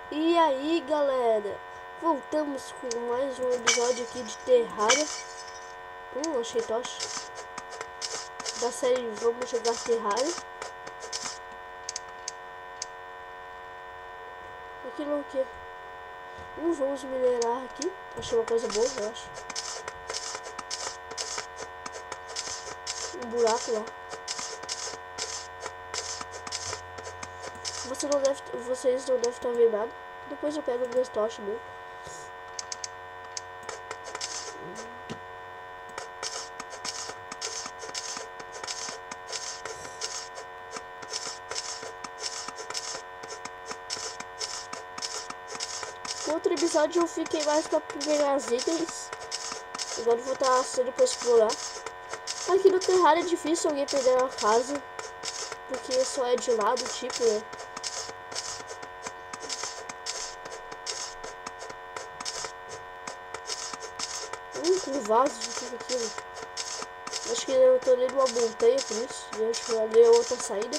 E aí galera, voltamos com mais um episódio aqui de Terraria. Achei tocha. Da série Vamos Jogar Terraria. Aquilo que vamos minerar aqui. Achei uma coisa boa, eu acho. Um buraco lá. Vocês não devem estar vendo nada. Depois eu pego minhas tochas mesmo. No outro episódio eu fiquei mais para pegar as itens. Agora eu vou estar sendo para explorar. Aqui no Terraria é difícil alguém perder a casa, porque só é de lado, tipo, né? Com vaso, o que é aquilo? Acho que eu tô ali numa montanha, por isso. E acho que ali é outra saída.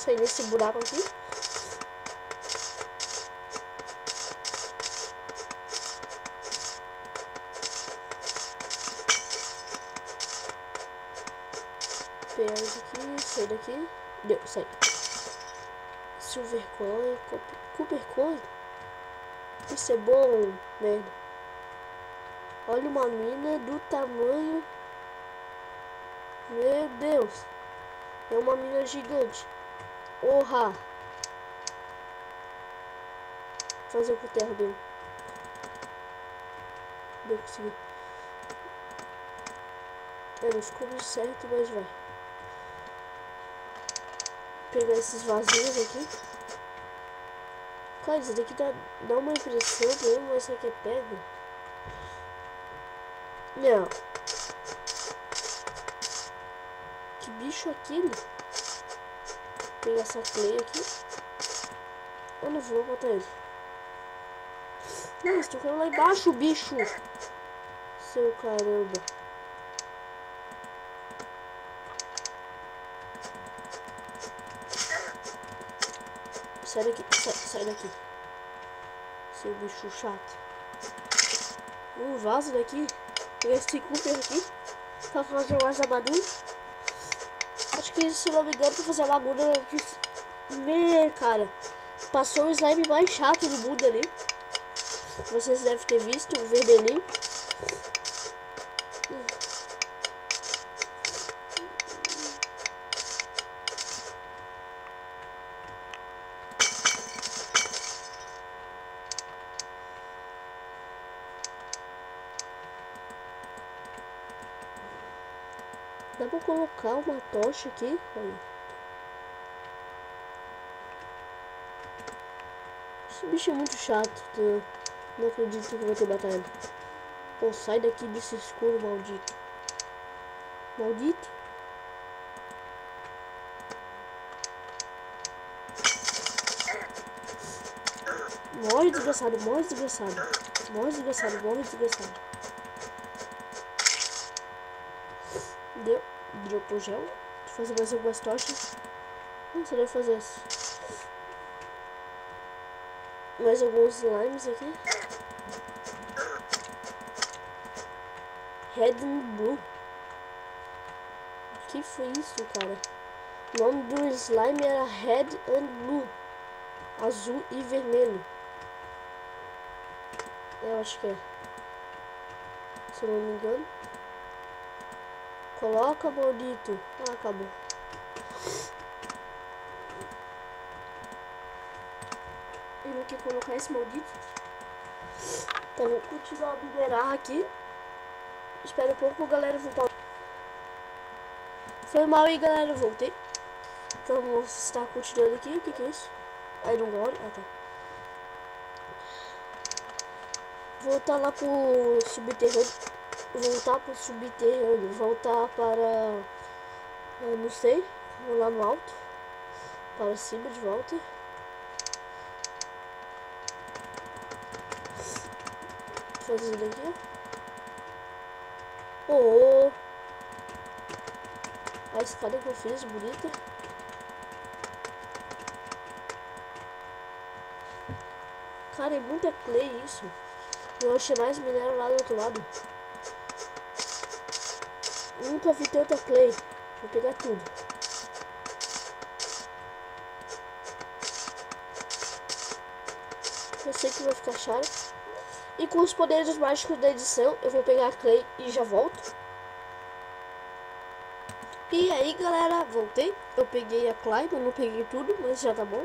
Sair desse buraco aqui. Pegar isso aqui, sair daqui. Deu, sai. Silver Coin, Copper Coin. Isso é bom, merda. Olha uma mina do tamanho. Meu Deus. É uma mina gigante. Orra. Vou fazer com terra mesmo. Não consegui. Não ficou muito certo, mas vai. Pegar esses vasinhos aqui. Cara, isso daqui dá uma impressão mesmo, mas será que é pega? Não. Que bicho é aquele? Vou pegar essa clay aqui. Eu não vou botar ele. Não, estou ficando lá embaixo, bicho. Seu caramba. Sai daqui, sai daqui. Seu bicho chato. Vaso daqui. Pegar esse Cooper aqui. Pra fazer mais armadura. Acho que, se não me engano, pra fazer armadura. Cara. Passou o slime mais chato do mundo ali. Vocês devem ter visto o vermelhinho. Dá pra colocar uma tocha aqui? Aí. Esse bicho é muito chato. Não acredito que eu vou ter batalha. Pô, sai daqui desse escuro, maldito. Maldito. Morre, desgraçado, morre, desgraçado. Morre, desgraçado, morre, desgraçado. Deu. Dropou gel. Deixa eu fazer mais algumas tochas. Não sei fazer isso. Mais alguns slimes aqui. Red and Blue. Que foi isso, cara? O nome do slime era Red and Blue. Azul e vermelho. Eu acho que é. Se eu não me engano. Coloca, maldito. Ah, acabou. Eu não quero colocar esse maldito. Então vou continuar a minerar aqui. Espera um pouco, galera, voltar. Foi mal aí, galera, voltei. Então vamos estar continuando aqui. O que é isso? Iron Ore. Ah, tá. Voltar lá pro subterrâneo. Voltar pro subterrâneo. Voltar para... eu não sei. Vou lá no alto. Para cima de volta. Fazer isso daqui. Oh, a escada que eu fiz, bonita. Cara, é muita clay isso. Eu achei mais minério lá do outro lado. Nunca vi tanta clay. Vou pegar tudo. Eu sei que vai ficar chato. E com os poderes mágicos da edição, eu vou pegar a clay e já volto. E aí, galera, voltei. Eu peguei a clay, eu não peguei tudo, mas já tá bom.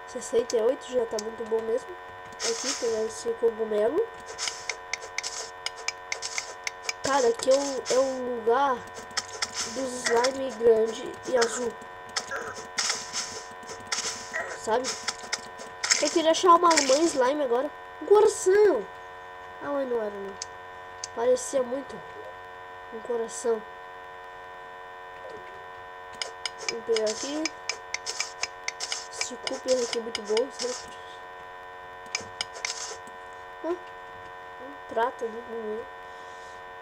68 já tá muito bom mesmo. Aqui tem esse cogumelo. Cara, aqui é um lugar dos slime grande e azul. Sabe? Eu queria achar uma mãe slime agora. Um coração! Ah, mas não era não. Parecia muito um coração. Vou pegar aqui. Esse Cooper aqui é muito bom, sabe? Prata ali no meio.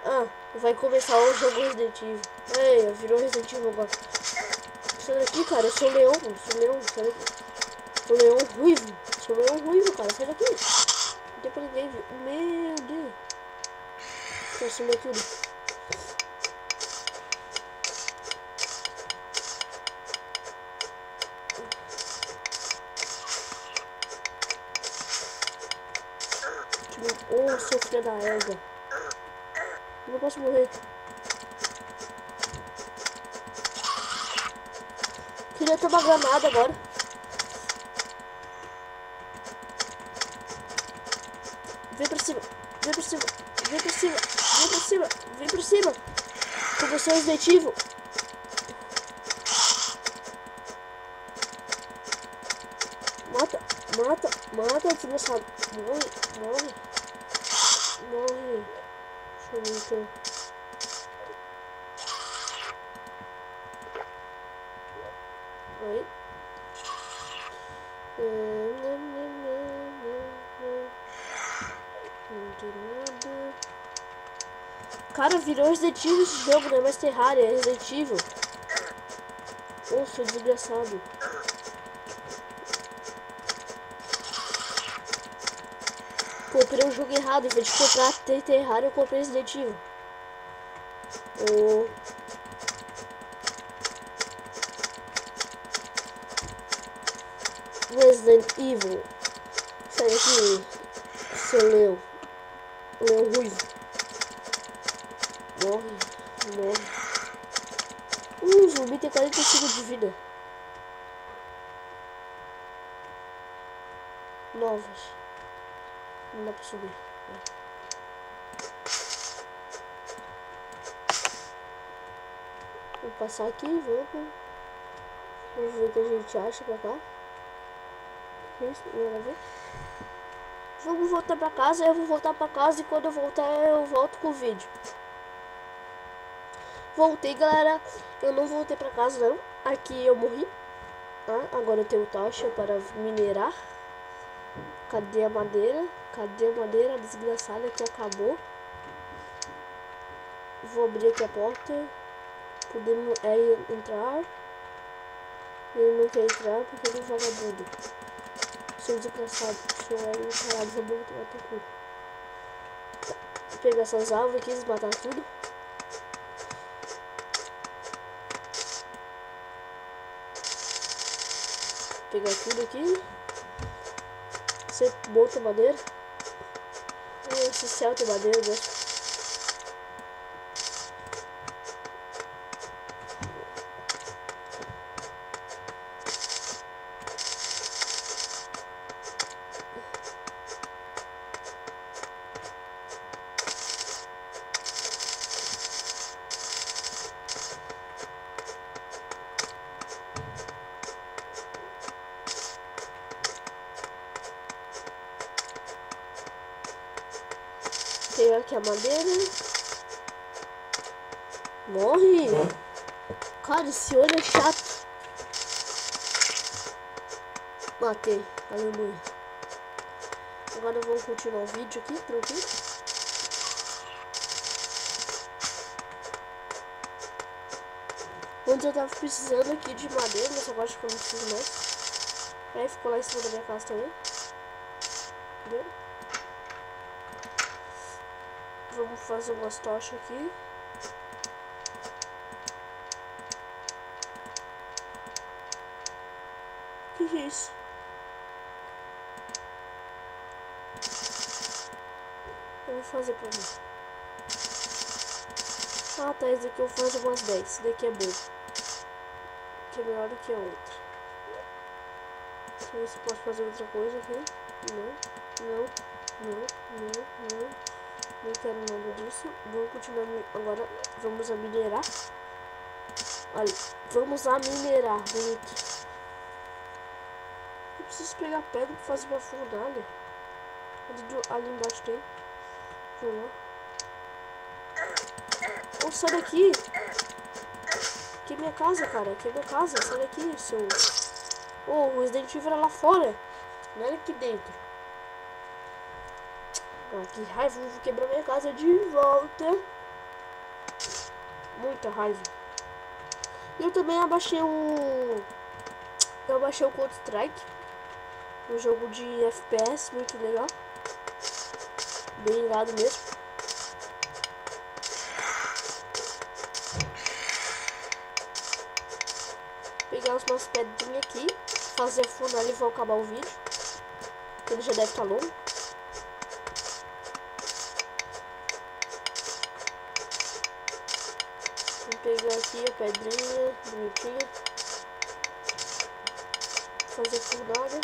Ah, vai começar o jogo Resident Evil. Ei, virou Resident Evil agora. Sai daqui, cara, eu sou leão, sai daqui. Sou leão ruivo. Sou leão ruivo, cara, sai daqui. Não tem pra ninguém ver. Meu Deus. Quero sumir tudo. Oh, seu filho da égua. Eu não posso morrer. Queria ter uma granada agora. Vem pra cima. Vem pra cima. Vem pra cima. Vem pra cima. Vem pra cima. Começou o Resident Evil. Mata. Mata. Mata, desgraçado. Morre. Morre. Morre. Deixa eu ver então. Oi. Não tem nada. Cara, virou Resident Evil esse jogo, não é mais Terraria, é Resident Evil. Nossa, desgraçado. Comprei um jogo errado, em vez de comprar Terraria, eu comprei Resident Evil. Oh. Resident Evil. Sai daqui, seu leão. Leão ruivo. Morre, morre. O zumbi tem 45 de vida. Novas. Não dá pra subir. Vou passar aqui, vamos. Vamos ver o que a gente acha pra cá. Isso, vamos voltar pra casa, eu vou voltar pra casa e quando eu voltar eu volto com o vídeo. Voltei, galera. Eu não voltei pra casa não. Aqui eu morri. Ah, agora eu tenho tocha para minerar. Cadê a madeira? Cadê a madeira desgraçada que acabou? Vou abrir aqui a porta. Podemos entrar. Ele não quer entrar porque ele é um vagabundo. Seu desgraçado. Seu encarado, vou botar teu cu. Vou pegar essas árvores aqui, desmatar tudo. Pegar tudo aqui. Você bota madeira. Esse céu tem madeira, né? Pegar aqui a madeira. Morre! Cara, esse olho é chato. Matei. Aleluia. Agora vamos continuar o vídeo aqui, tranquilo. Antes eu tava precisando aqui de madeira, mas agora acho que eu não preciso mais. Aí ficou lá em cima da minha casa também. Entendeu? Vamos fazer umas tochas aqui. Que é isso? Eu vou fazer pra mim. Ah, tá, esse daqui eu faço umas 10. Esse daqui é bom. Que é melhor do que a outra. Deixa eu ver se eu posso fazer outra coisa aqui. Não. Não quero nada disso. Vamos continuar. Agora vamos a minerar. Olha, vamos a minerar. Bonito. Eu preciso pegar pedra pra fazer minha fornalha. Ali embaixo tem. Vamos lá. Oh, sai daqui. Aqui é minha casa, cara. Aqui é minha casa. Sai daqui, seu... Oh, o Resident Evil é lá fora. Não é aqui dentro. Ah, que raiva. Vou quebrar minha casa de volta. Muita raiva. Eu também abaixei o... Eu baixei o Counter-Strike. Um jogo de FPS muito legal. Bem irado mesmo. Pegar umas pedrinhas aqui. Fazer fornalha e vou acabar o vídeo. Ele já deve estar longo. Vou pegar aqui a pedrinha bonitinha. Fazer fornalha.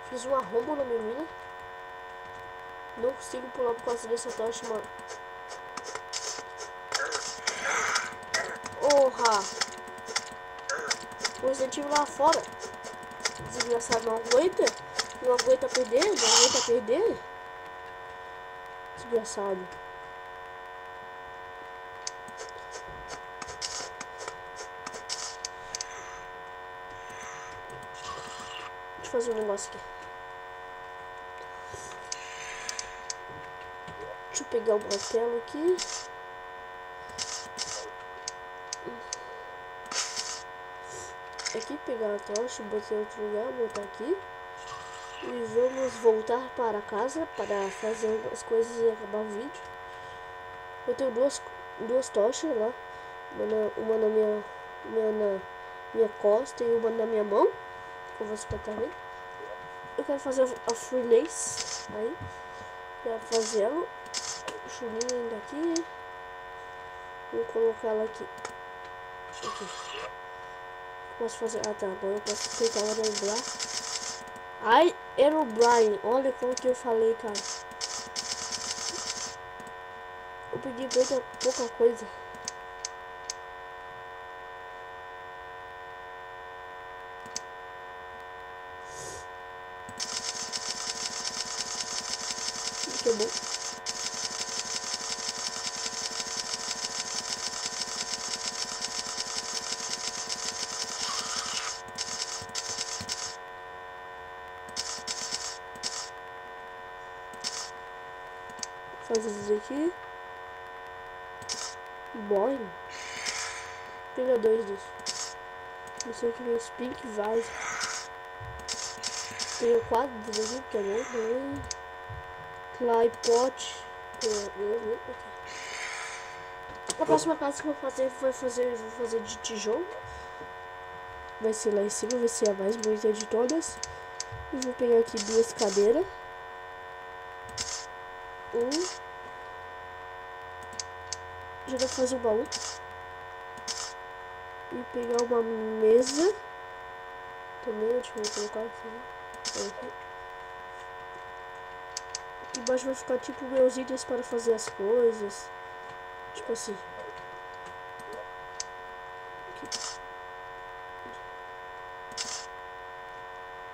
Fiz um arrombo na minha mina. Não consigo pular por causa dessa tocha, mano. Porra! O Resident Evil lá fora. Desgraçado, não aguenta. Não aguenta perder. Não aguenta perder. Desgraçado. Deixa eu fazer um negócio aqui. Deixa eu pegar o martelo aqui. Aqui, pegar a tocha, botar em outro lugar, botar aqui. E vamos voltar para casa para fazer as coisas e acabar o vídeo. Eu tenho duas tochas lá. Uma na minha costa e uma na minha mão. Como você pode estar vendo. Eu quero fazer a freelace. Aí. Quero fazer ela. Chulinha ainda aqui. Vou colocar ela aqui. Posso fazer... Ah, tá. Agora eu posso tentar aeroblar. Ai, aerobrine. Olha como que eu falei, cara. Eu pedi pouca coisa. Que é bom. Fazer isso aqui. Boing. Pega dois desses. Não sei o que é esse pink vase. Pega 4 desses aqui, que é bom. Claypot. A próxima casa que eu vou fazer de tijolo. Vai ser lá em cima, vai ser a mais bonita de todas. E vou pegar aqui 2 cadeiras. Já dá pra fazer um baú. E pegar uma mesa. Também, deixa eu colocar aqui. Aqui embaixo vai ficar tipo meus itens para fazer as coisas. Tipo assim. Aqui.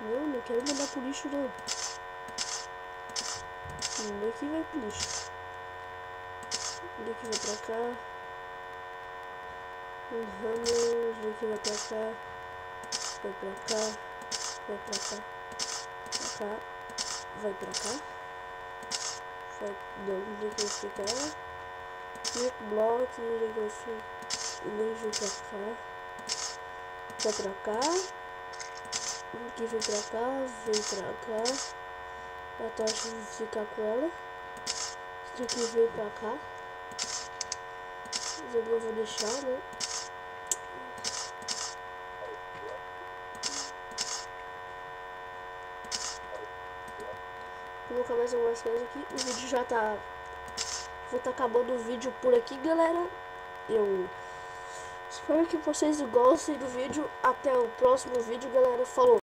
Não quero mandar pro lixo não. Daqui vai pro lixo. Daqui vai pra cá. Daqui vai pra cá. Vai pra cá. Vai pra cá. Pra cá. Vai pra cá. Vai. Não, onde é que eu ficar? Click block. Onde é que eu fico? Vem pra cá. Vai pra cá. Aqui vem pra cá. Vem pra cá. A tocha vai ficar com ela. Isso aqui vem pra cá. Eu vou deixar, né? Vou colocar mais algumas coisas aqui. O vídeo já tá... Vou tá acabando o vídeo por aqui, galera. Eu espero que vocês gostem do vídeo. Até o próximo vídeo, galera. Falou!